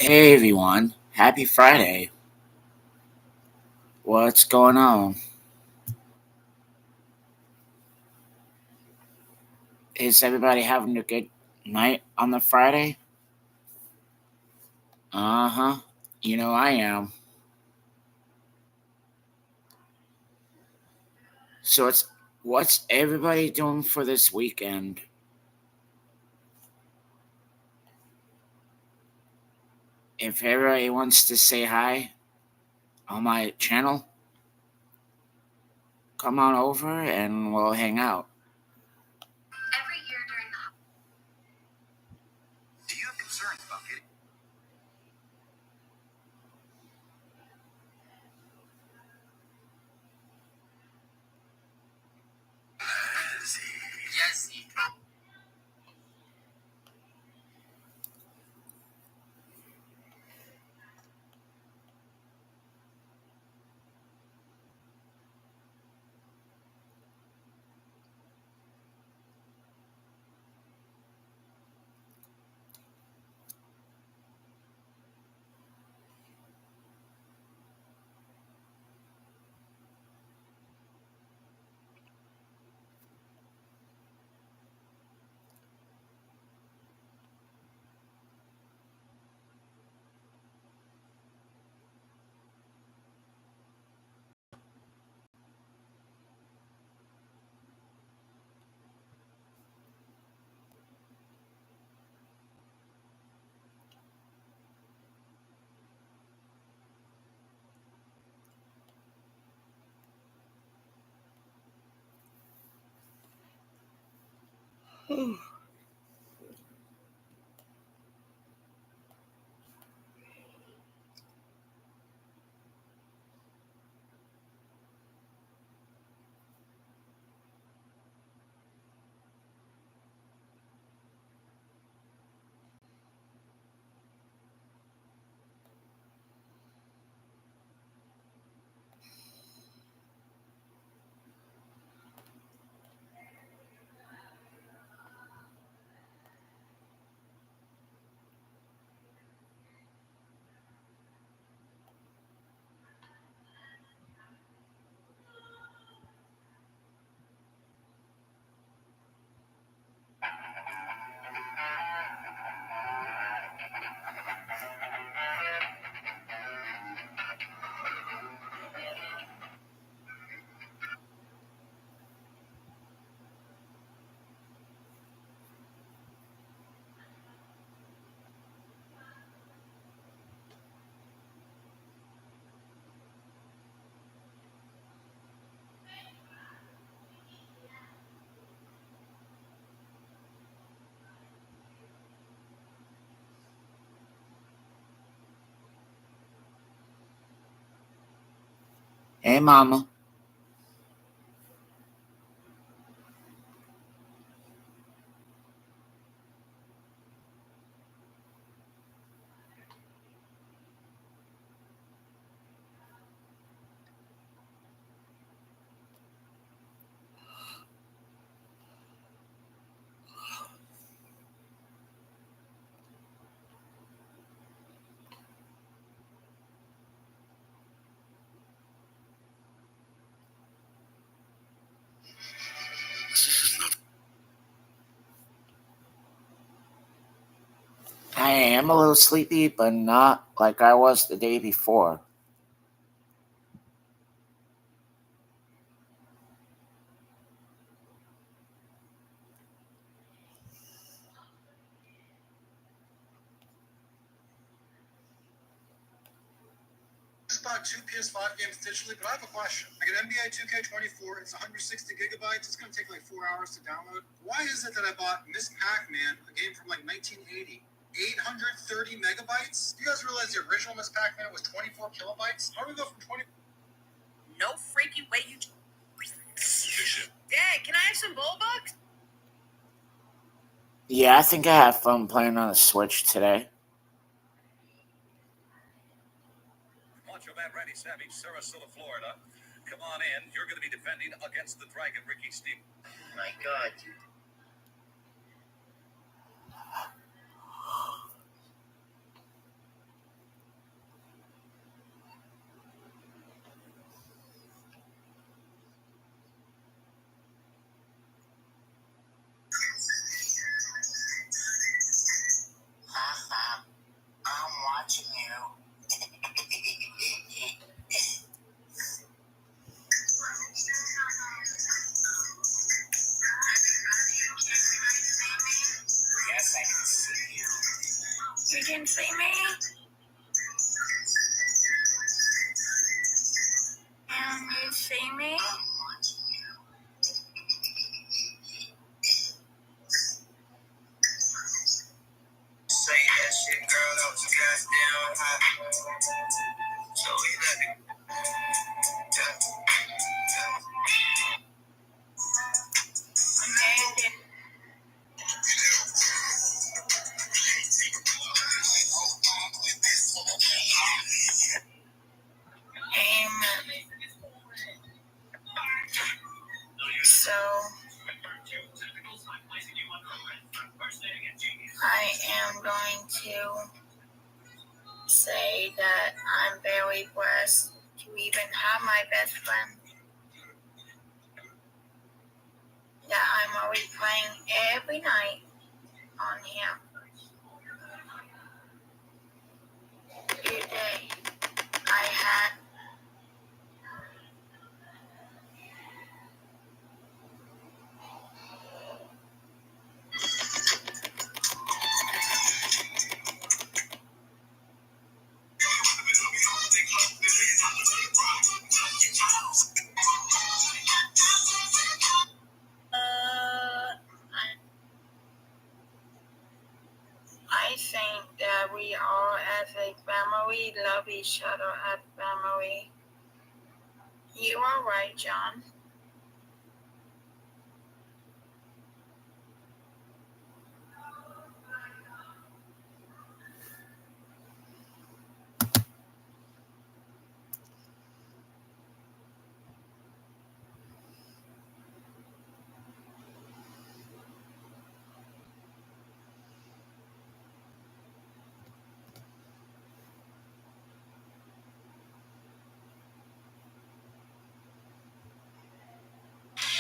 Hey everyone, happy Friday. What's going on? Is everybody having a good night on the Friday? Uh huh. You know I am. So it's what's everybody doing for this weekend? If everybody wants to say hi on my channel, come on over and we'll hang out. Hey mama. I am a little sleepy, but not like I was the day before. Yeah, I think I had fun playing on the Switch today. see me? Can you see me? Say that shit, girl, that was goddamn hot. So he let it. Amen. So I am going to say that I'm very blessed to even have my best friend that I'm always playing every night on him. Today I had I think that we all as a family love each other as family. You are right, John.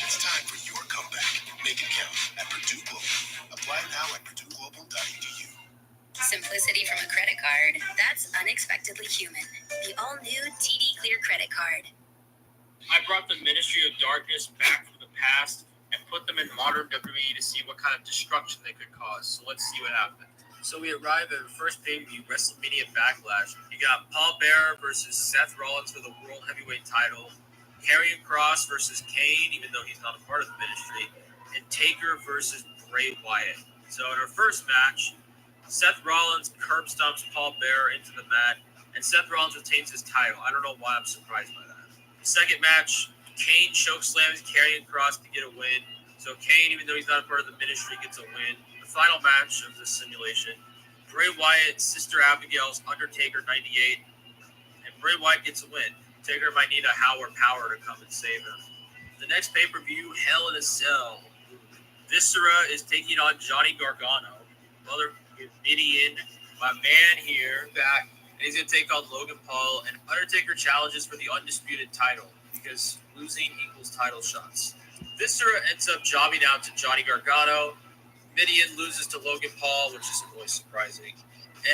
It's time for your comeback. Make it count at Purdue Global. Apply now at purdueglobal.edu. Simplicity from a credit card. That's unexpectedly human. The all-new TD Clear credit card. I brought the Ministry of Darkness back from the past and put them in modern WWE to see what kind of destruction they could cause. So let's see what happens. So we arrive at the first pay-per-view, WrestleMania Backlash. You got Paul Bearer versus Seth Rollins for the World Heavyweight title, Karrion Kross versus Kane, even though he's not a part of the Ministry, and Taker versus Bray Wyatt. So in our first match, Seth Rollins curb stomps Paul Bearer into the mat, and Seth Rollins retains his title. I don't know why I'm surprised by that. Second match, Kane chokeslams Karrion Kross to get a win. So Kane, even though he's not a part of the Ministry, gets a win. The final match of this simulation, Bray Wyatt, Sister Abigail's Undertaker 98, and Bray Wyatt gets a win. Taker might need a Howard Power to come and save him. The next pay-per-view, Hell in a Cell. Viscera is taking on Johnny Gargano. Mother Midian, my man here, back. And he's going to take on Logan Paul, and Undertaker challenges for the undisputed title because losing equals title shots. Viscera ends up jobbing out to Johnny Gargano. Midian loses to Logan Paul, which isn't really surprising.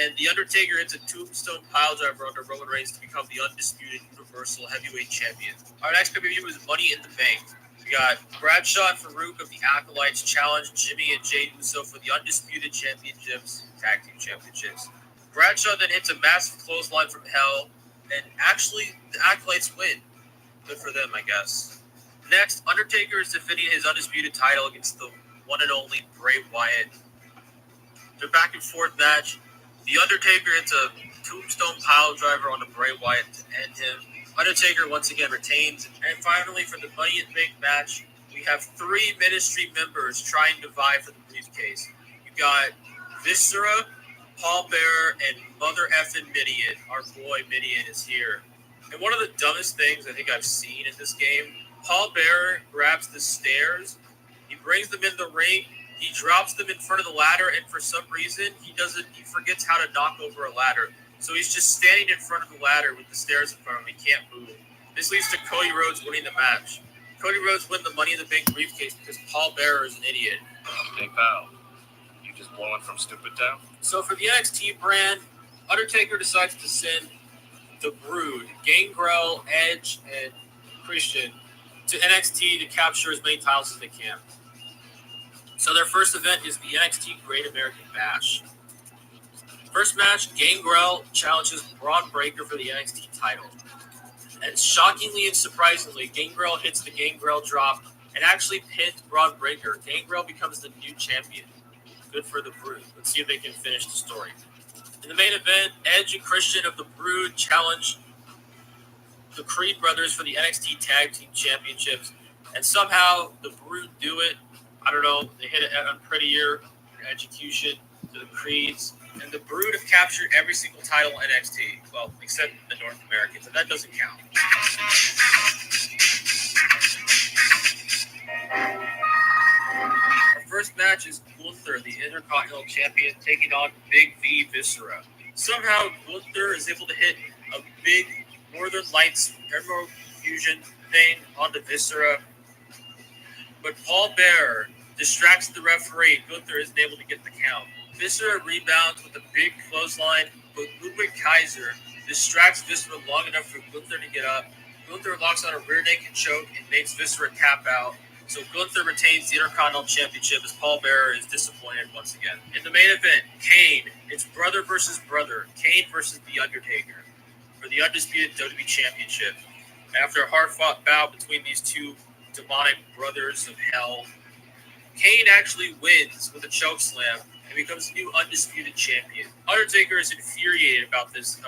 And The Undertaker hits a tombstone piledriver under Roman Reigns to become the undisputed Universal Heavyweight Champion. Our next pay-per-view is Money in the Bank. We got Bradshaw and Farouk of the Acolytes challenge Jimmy and Jey Uso for the undisputed championships, tag team championships. Bradshaw then hits a massive clothesline from hell, and actually the Acolytes win. Good for them, I guess. Next, Undertaker is defending his undisputed title against the one and only Bray Wyatt. Their back and forth match. The Undertaker hits a tombstone piledriver on the Bray Wyatt to end him. Undertaker once again retains. And finally, for the Money in the Bank match, we have 3 Ministry members trying to vie for the briefcase. You got Viscera, Paul Bearer, and Mother effing Midian. Our boy Midian is here. And one of the dumbest things I think I've seen in this game, Paul Bearer grabs the stairs, he brings them in the ring, he drops them in front of the ladder, and for some reason, he forgets how to knock over a ladder. So he's just standing in front of the ladder with the stairs in front of him. He can't move. This leads to Cody Rhodes winning the match. Cody Rhodes win the Money in the Bank briefcase because Paul Bearer is an idiot. Hey, pal. You just blowing from Stupid Town? So for the NXT brand, Undertaker decides to send the Brood, Gangrel, Edge, and Christian to NXT to capture as many titles as they can. So their first event is the NXT Great American Bash. First match, Gangrel challenges Braun Breaker for the NXT title. And shockingly and surprisingly, Gangrel hits the Gangrel drop and actually pins Braun Breaker. Gangrel becomes the new champion. Good for the Brood. Let's see if they can finish the story. In the main event, Edge and Christian of the Brood challenge the Creed brothers for the NXT Tag Team Championships. And somehow the Brood do it. I don't know. They hit it on prettier execution to the Creeds. And the Brood have captured every single title in NXT. Well, except the North Americans. And that doesn't count. Our first match is Gunther, the Intercontinental Champion, taking on Big V Viscera. Somehow, Gunther is able to hit a big Northern Lights Emerald Fusion thing onto Viscera. But Paul Bearer distracts the referee. Gunther isn't able to get the count. Viscera rebounds with a big clothesline, but Ludwig Kaiser distracts Viscera long enough for Gunther to get up. Gunther locks on a rear naked choke and makes Viscera tap out. So Gunther retains the Intercontinental Championship as Paul Bearer is disappointed once again. In the main event, Kane. It's brother versus brother. Kane versus The Undertaker for the undisputed WWE Championship. After a hard-fought bout between these two demonic brothers of hell, Kane actually wins with a chokeslam and becomes the new undisputed champion. Undertaker is infuriated about this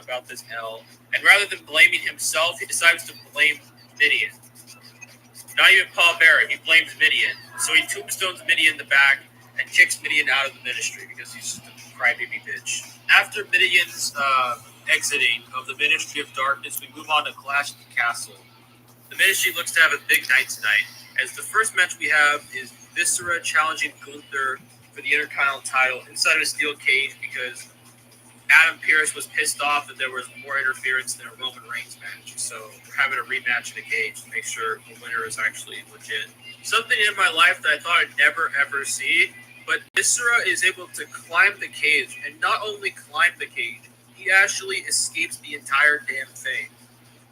L, and rather than blaming himself, he decides to blame Mideon. Not even Paul Bearer, he blames Mideon. So he tombstones Mideon in the back and kicks Mideon out of the ministry because he's just a crybaby bitch. After Mideon's exiting of the Ministry of Darkness, we move on to Clash at the Castle. The Ministry looks to have a big night tonight, as the first match we have is Viscera challenging Gunther for the Intercontinental title inside of a steel cage because Adam Pearce was pissed off that there was more interference than a Roman Reigns match. So we're having a rematch in a cage to make sure the winner is actually legit. Something in my life that I thought I'd never ever see, but Viscera is able to climb the cage, and not only climb the cage, he actually escapes the entire damn thing.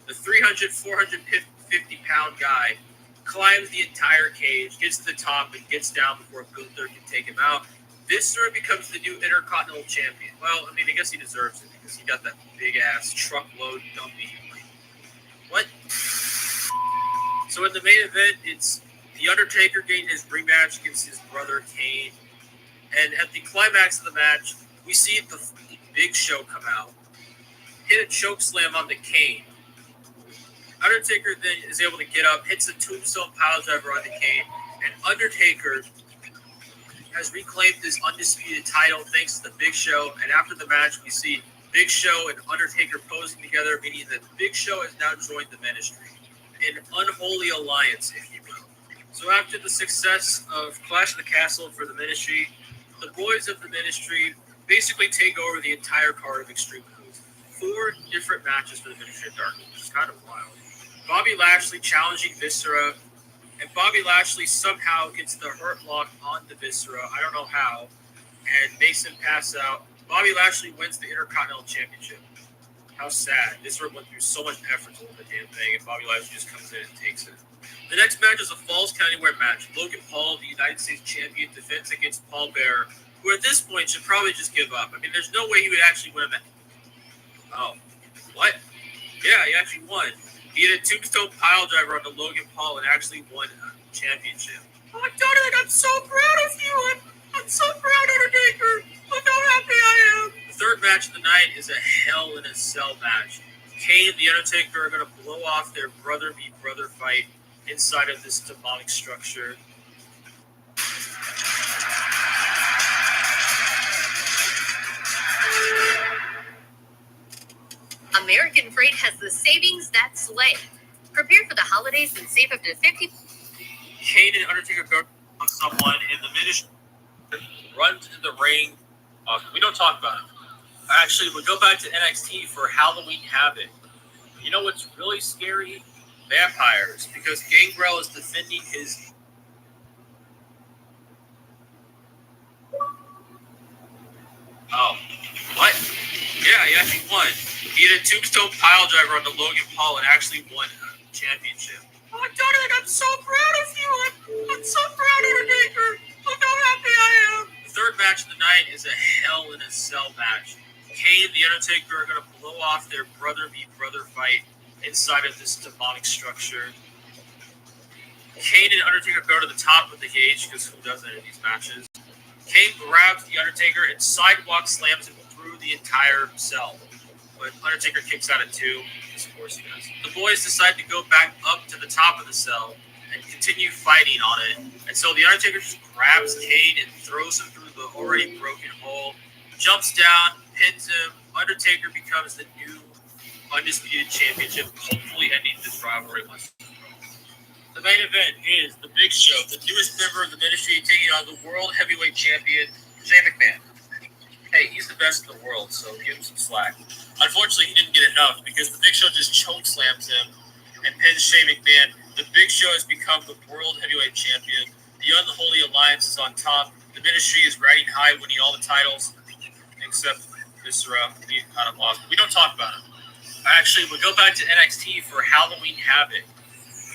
The 450 pound guy climbs the entire cage, gets to the top, and gets down before Gunther can take him out. Viscera becomes the new Intercontinental Champion. Well, I mean, I guess he deserves it because he got that big-ass truckload dumpy. What? So in the main event, it's The Undertaker getting his rematch against his brother Kane. And at the climax of the match, we see the Big Show come out, hit a choke slam on the Kane. Undertaker then is able to get up, hits a tombstone piledriver on the Kane, and Undertaker has reclaimed his undisputed title thanks to the Big Show. And after the match, we see Big Show and Undertaker posing together, meaning that the Big Show has now joined the Ministry. An unholy alliance, if you will. So after the success of Clash of the Castle for the Ministry, the boys of the Ministry basically take over the entire card of Extreme Rules. 4 different matches for the Ministry of Darkness, which is kind of wild. Bobby Lashley challenging Viscera, and Bobby Lashley somehow gets the Hurt Lock onto Viscera. I don't know how. And makes him pass out. Bobby Lashley wins the Intercontinental Championship. How sad. Viscera went through so much effort to win the damn thing, and Bobby Lashley just comes in and takes it. The next match is a Falls Count Anywhere match. Logan Paul, the United States Champion, defends against Paul Bearer, who at this point should probably just give up. I mean, there's no way he would actually win a match. Oh. What? Yeah, he actually won. He had a tombstone piledriver on the Logan Paul and actually won a championship. Oh, I've done it! I'm so proud of you! I'm so proud, Undertaker! Look how happy I am! The third match of the night is a Hell in a Cell match. Kane and The Undertaker are going to blow off their brother v brother fight inside of this demonic structure. American Freight has the savings that slay. Prepare for the holidays and save up to 50. Kane and Undertaker go on someone in the Ministry, runs into the ring. We don't talk about it. Actually, we go back to NXT for Halloween Havoc. You know what's really scary? Vampires, because Gangrel is defending his... Oh, what? Yeah, he actually won. He had a tombstone piledriver on the Logan Paul and actually won a championship. Oh, I've done it! I'm so proud of you! I'm so proud, Undertaker! Look how happy I am! The third match of the night is a Hell in a Cell match. Kane and The Undertaker are going to blow off their brother v brother fight inside of this demonic structure. Kane and Undertaker go to the top of the cage, because who does that in these matches? Kane grabs The Undertaker and sidewalk slams him through the entire cell. But Undertaker kicks out at 2, because of course he does. The boys decide to go back up to the top of the cell and continue fighting on it. And so The Undertaker just grabs Kane and throws him through the already broken hole, jumps down, pins him. Undertaker becomes the new undisputed championship, hopefully ending this rivalry once. The main event is The Big Show, the newest member of the Ministry, taking on the World Heavyweight Champion, Shane McMahon. Hey, he's the best in the world, so give him some slack. Unfortunately, he didn't get enough because The Big Show just chokeslams him and pins Shane McMahon. The Big Show has become the World Heavyweight Champion. The Unholy Alliance is on top. The Ministry is riding high, winning all the titles, except Mr. He kind of lost. We don't talk about him. Actually, we go back to NXT for Halloween Havoc.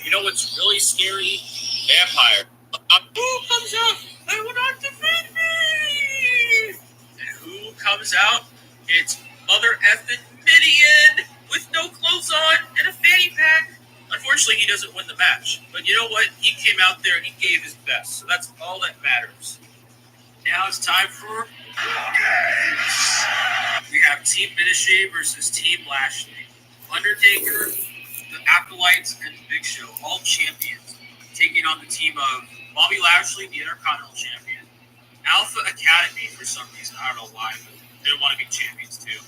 You know what's really scary? Vampire. Who comes out? I will not defend me! And who comes out? It's Mother effing Midian with no clothes on and a fanny pack. Unfortunately, he doesn't win the match. But you know what? He came out there and he gave his best. So that's all that matters. Now it's time for games. We have Team Ministry versus Team Lashley. Undertaker, the Acolytes, and the Big Show, all champions, taking on the team of Bobby Lashley, the Intercontinental Champion, Alpha Academy for some reason, I don't know why, but they don't want to be champions too,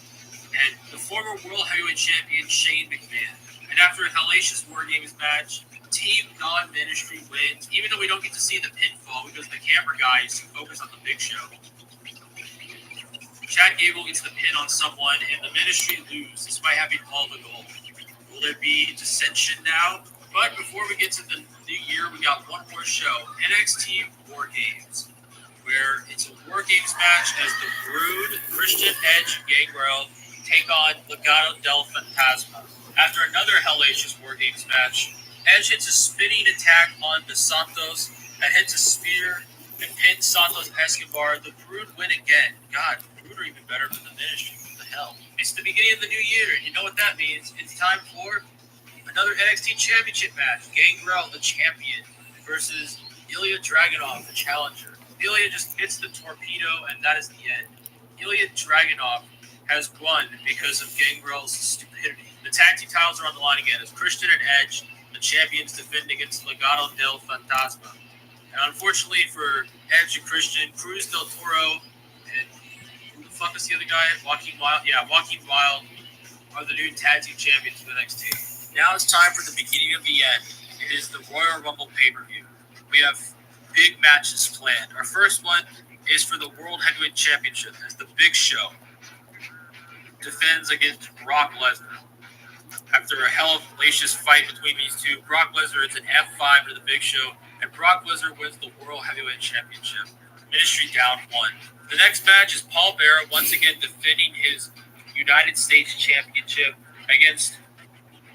and the former World Heavyweight Champion Shane McMahon. And after a hellacious War Games match, Team Non-Ministry wins, even though we don't get to see the pinfall because the camera guy is focused on the Big Show. Chad Gable gets the pin on someone, and the Ministry lose despite having all the gold. Will there be dissension now? But before we get to the new year, we got one more show, NXT War Games, where it's a War Games match as the Brood, Christian, Edge, and Gangrel take on Legado del Fantasma. After another hellacious War Games match, Edge hits a spinning attack on the Santos and hits a spear and pins Santos Escobar. The Brood win again. God, the Brood are even better than the Ministry. What the hell? It's the beginning of the new year, and you know what that means. It's time for another NXT Championship match. Gangrel, the champion, versus Ilya Dragunov, the challenger. Ilya just hits the torpedo, and that is the end. Ilya Dragunov has won because of Gangrel's stupidity. The tag team titles are on the line again as Christian and Edge, the champions, defend against Legado del Fantasma. And unfortunately for Edge and Christian, Cruz del Toro and who the fuck is the other guy? Joaquin Wilde? Yeah, Joaquin Wilde are the new tag team champions for the next team. Now it's time for the beginning of the end. It is the Royal Rumble pay-per-view. We have big matches planned. Our first one is for the World Heavyweight Championship as the Big Show defends against Brock Lesnar. After a hellacious fight between these two, Brock Lesnar is an F5 to the Big Show, and Brock Lesnar wins the World Heavyweight Championship. Ministry down 1. The next match is Paul Bearer once again defending his United States Championship against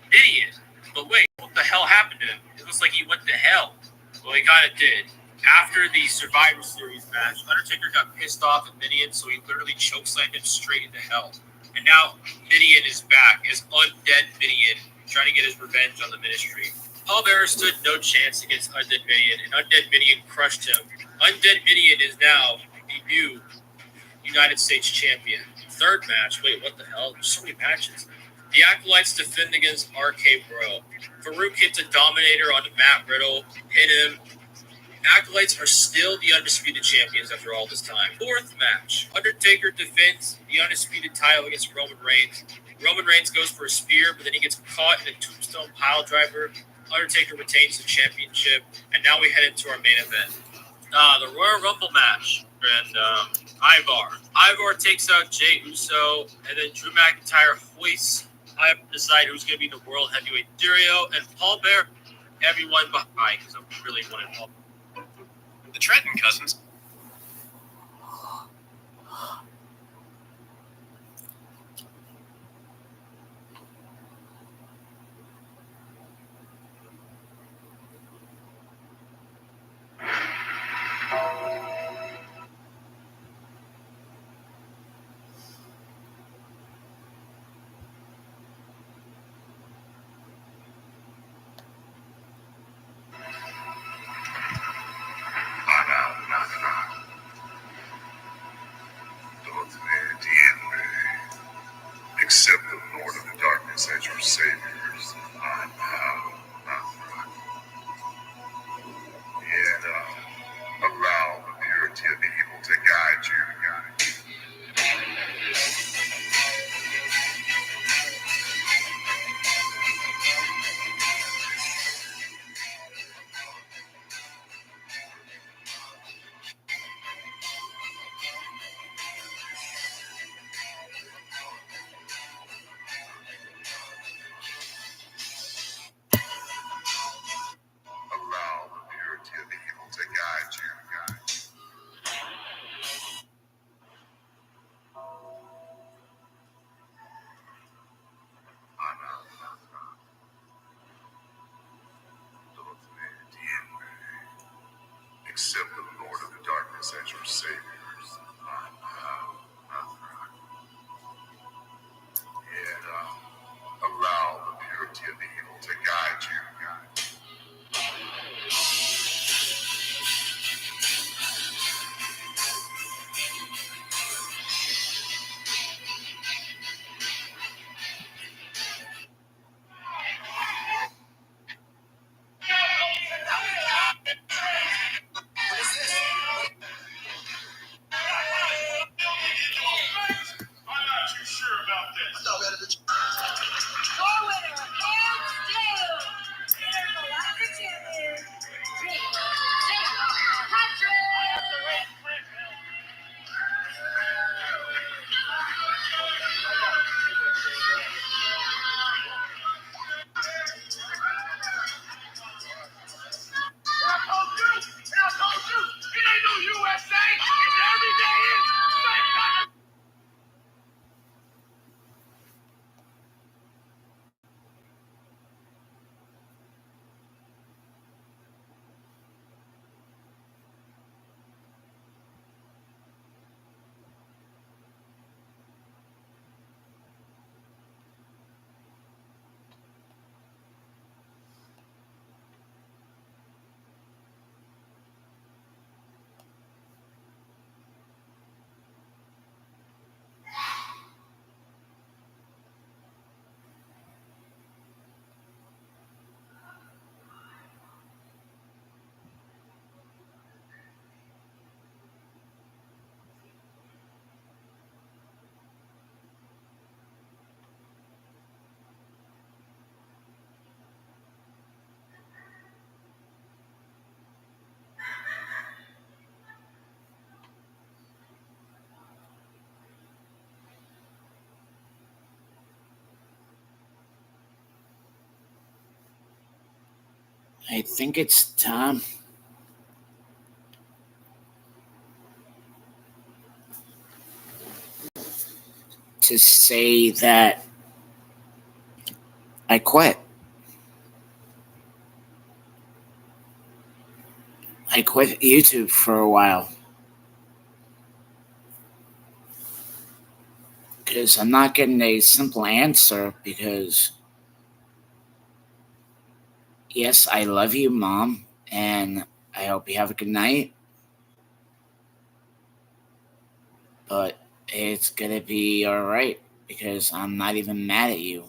Midian. But wait, what the hell happened to him? It looks like he went to hell. Well, he kind of did. After the Survivor Series match, Undertaker got pissed off at Midian, so he literally chokeslammed him straight into hell. And now Midian is back as Undead Midian, trying to get his revenge on the Ministry. Paul Bearer stood no chance against Undead Midian, and Undead Midian crushed him. Undead Midian is now the new United States champion. Third match, wait, what the hell? There's so many matches. The Acolytes defend against RK Bro. Farouk hits a Dominator onto Matt Riddle, hit him. Acolytes are still the undisputed champions after all this time. Fourth match, Undertaker defends the undisputed title against Roman Reigns. Roman Reigns goes for a spear, but then he gets caught in a tombstone pile driver. Undertaker retains the championship, and now we head into our main event. The Royal Rumble match, and Ivar. Ivar takes out Jey Uso, and then Drew McIntyre hoists. I have to decide who's going to be the World Heavyweight Trio, and Paul Bearer, everyone behind, because I'm really wanting Paul. The Trenton cousins. us as your saviors. And allow the purity of the evil to guide you. I think it's time to say that I quit. I quit YouTube for a while because I'm not getting a simple answer. Because yes, I love you, Mom, and I hope you have a good night. But it's gonna be all right because I'm not even mad at you.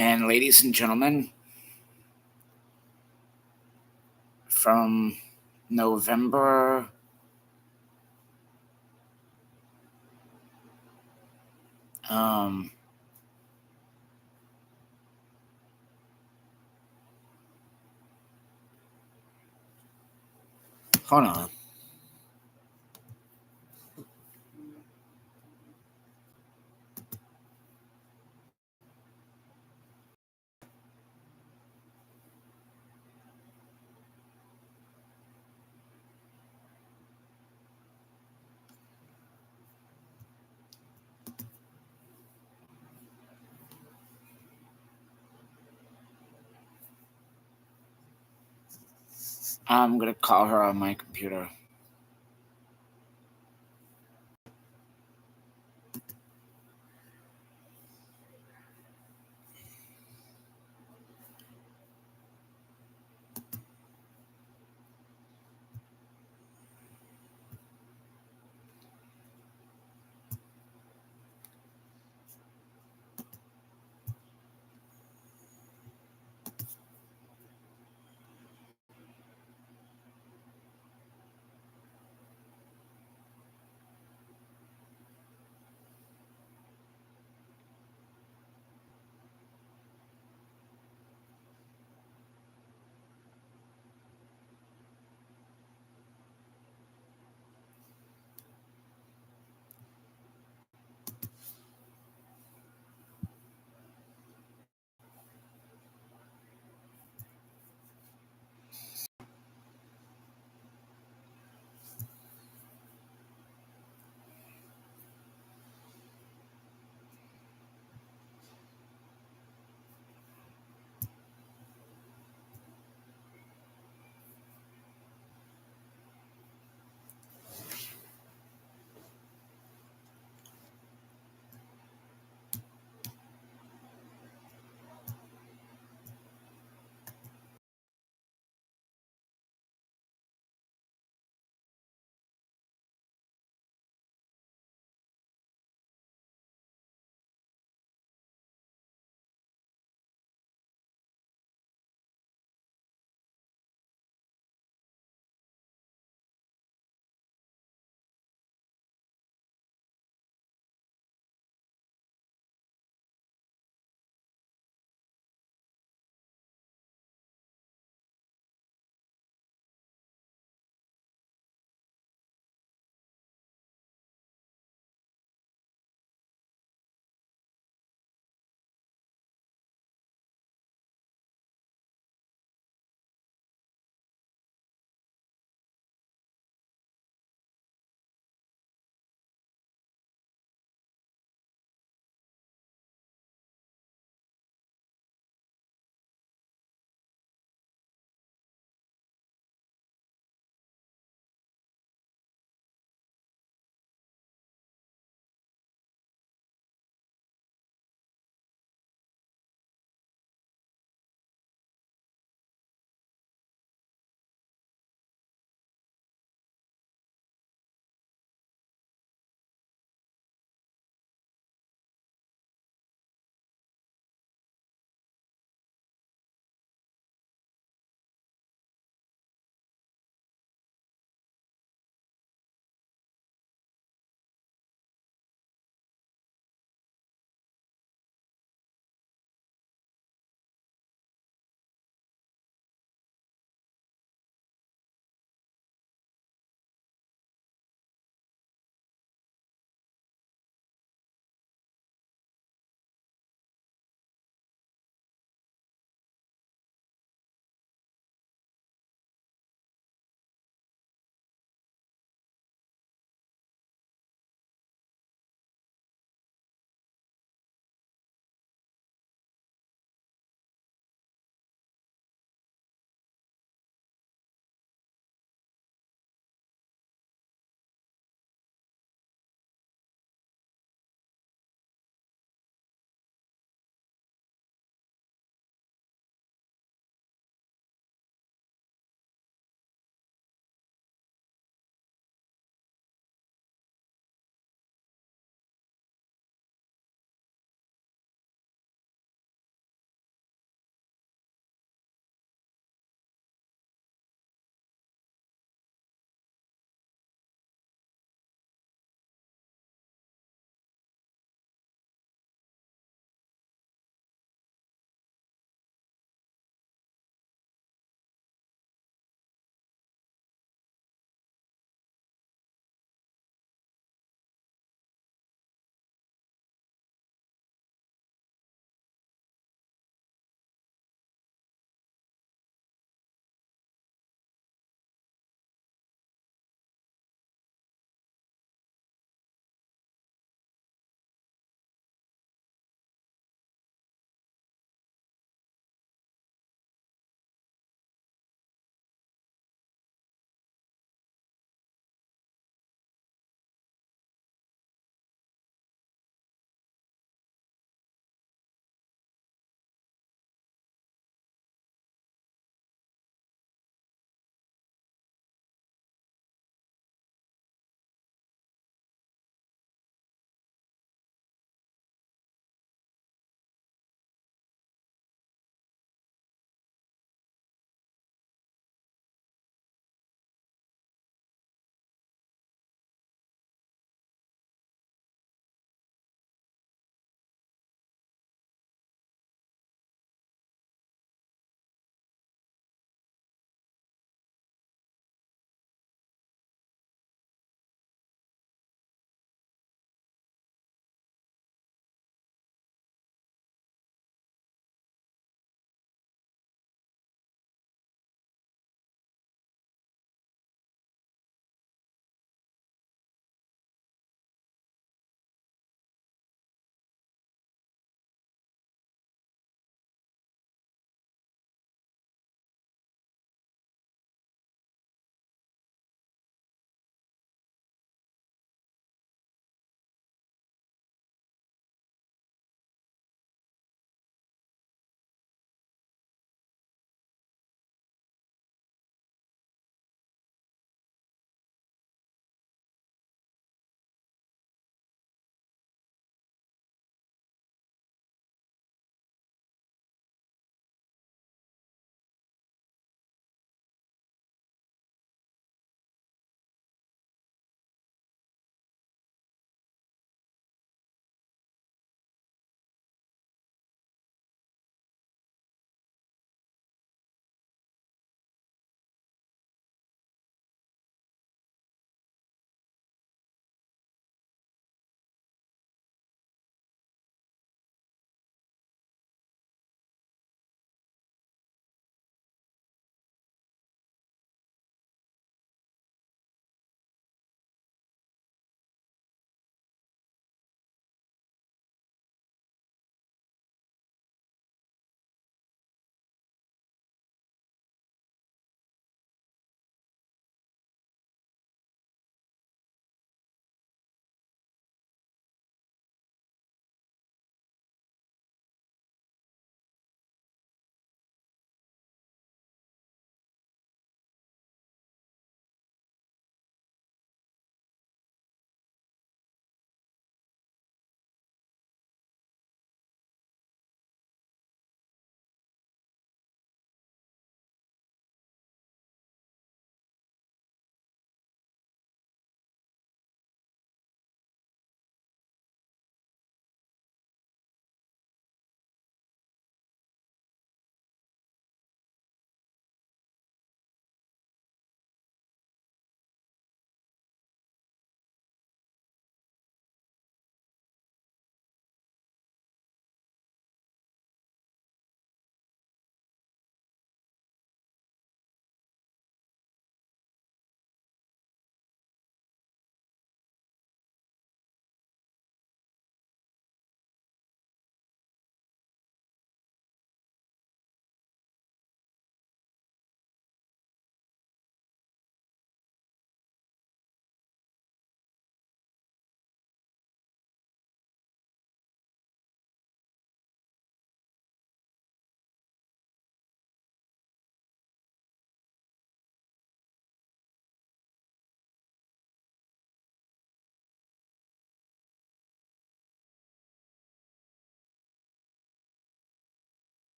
And ladies and gentlemen, from November hold on. I'm gonna call her on my computer.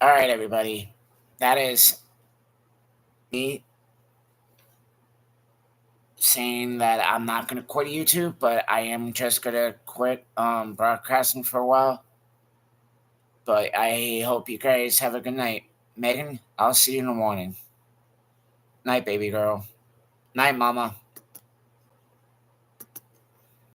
All right, everybody. That is me saying that I'm not going to quit YouTube, but I am just going to quit broadcasting for a while. But I hope you guys have a good night. Megan, I'll see you in the morning. Night, baby girl. Night, mama.